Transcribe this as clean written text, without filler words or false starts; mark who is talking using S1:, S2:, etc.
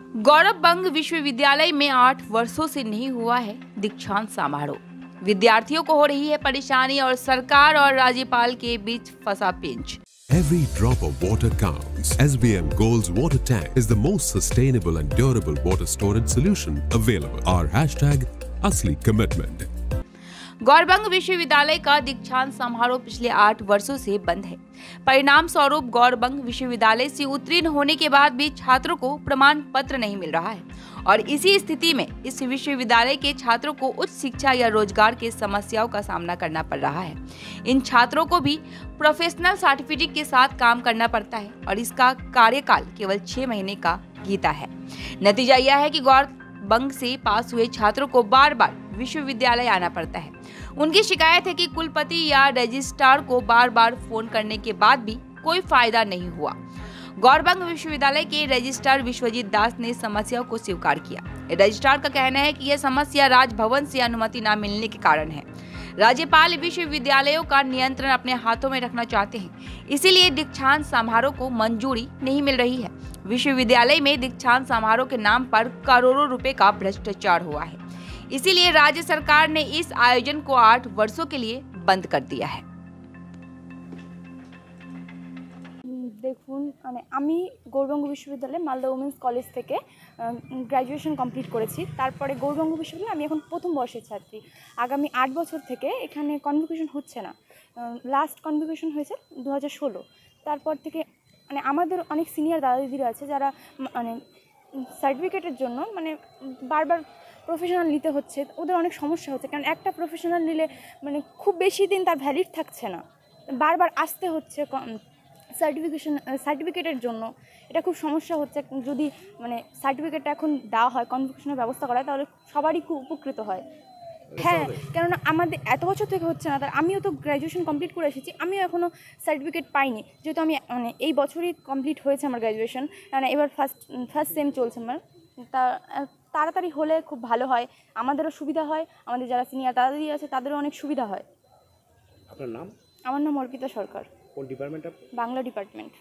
S1: गौरबंग विश्वविद्यालय में 8 वर्षों से नहीं हुआ है दीक्षांत समारोह। विद्यार्थियों को हो रही है परेशानी और सरकार और राज्यपाल के बीच फंसा पेंच।
S2: Every drop of water counts. SBM Gold's water tank is the most sustainable and durable water storage solution available. Our hashtag Asli Commitment.
S1: गौरबंग विश्वविद्यालय का दीक्षांत समारोह पिछले 8 वर्षों से बंद है। परिणाम स्वरूप गौरबंग विश्वविद्यालय से उत्तीर्ण होने के बाद भी छात्रों को प्रमाण पत्र नहीं मिल रहा है और इसी स्थिति में इस विश्वविद्यालय के छात्रों को उच्च शिक्षा या रोजगार के समस्याओं का सामना करना पड़ रहा है। इन छात्रों को भी प्रोफेशनल सर्टिफिकेट के साथ काम करना पड़ता है और इसका कार्यकाल केवल 6 महीने का गीता है। नतीजा यह है कि गौरबंग से पास हुए छात्रों को बार बार विश्वविद्यालय आना पड़ता है। उनकी शिकायत है कि कुलपति या रजिस्ट्रार को बार बार फोन करने के बाद भी कोई फायदा नहीं हुआ। गौरबंग विश्वविद्यालय के रजिस्ट्रार विश्वजीत दास ने समस्या को स्वीकार किया। रजिस्ट्रार का कहना है कि यह समस्या राजभवन से अनुमति न मिलने के कारण है। राज्यपाल विश्वविद्यालयों का नियंत्रण अपने हाथों में रखना चाहते हैं, इसीलिए दीक्षांत समारोह को मंजूरी नहीं मिल रही है। विश्वविद्यालय में दीक्षांत समारोह के नाम पर करोड़ों रुपए का भ्रष्टाचार हुआ है, इसीलिए राज्य सरकार ने इस आयोजन को 8 वर्षों के लिए बंद कर दिया है।
S3: দেখুন মানে আমি গৌরবঙ্গ বিশ্ববিদ্যালয়ে মালদা উমেন্স কলেজ থেকে গ্র্যাজুয়েশন কমপ্লিট করেছি। তারপরে গৌরবঙ্গ বিশ্ববিদ্যালয়ে আমি এখন প্রথম বর্ষের ছাত্রী। আগামী 8 বছর থেকে এখানে কনভোকেশন হচ্ছে না। লাস্ট কনভোকেশন হয়েছে 2016। তারপর থেকে মানে আমাদের অনেক সিনিয়র দাদা দিদিরা আছে যারা মানে সার্টিফিকেটের জন্য মানে বারবার প্রফেশনাল নিতে হচ্ছে। ওদের অনেক সমস্যা হচ্ছে, কারণ একটা প্রফেশনাল নিলে মানে খুব বেশি দিন তার ভ্যালিড থাকছে না, বারবার আসতে হচ্ছে সার্টিফিকেটের জন্য। এটা খুব সমস্যা হচ্ছে। যদি মানে সার্টিফিকেটটা এখন দেওয়া হয়, কনভোকেশনের ব্যবস্থা করা হয়, তাহলে সবারই খুব উপকৃত হয়। হ্যাঁ, কেননা আমাদের এত বছর থেকে হচ্ছে না। তার আমিও তো গ্র্যাজুয়েশন কমপ্লিট করে এসেছি, আমিও এখনও সার্টিফিকেট পাইনি। যেহেতু আমি মানে এই বছরই কমপ্লিট হয়েছে আমার গ্র্যাজুয়েশন, মানে এবার ফার্স্ট সেম চলছে আমার। তা তাড়াতাড়ি হলে খুব ভালো হয়, আমাদেরও সুবিধা হয়, আমাদের যারা সিনিয়র দাদা দিদি আছে তাদেরও অনেক সুবিধা হয়।
S4: আপনার নাম?
S3: আমার নাম অর্পিতা সরকার।
S4: কোন ডিপার্টমেন্ট?
S3: বাংলা ডিপার্টমেন্ট।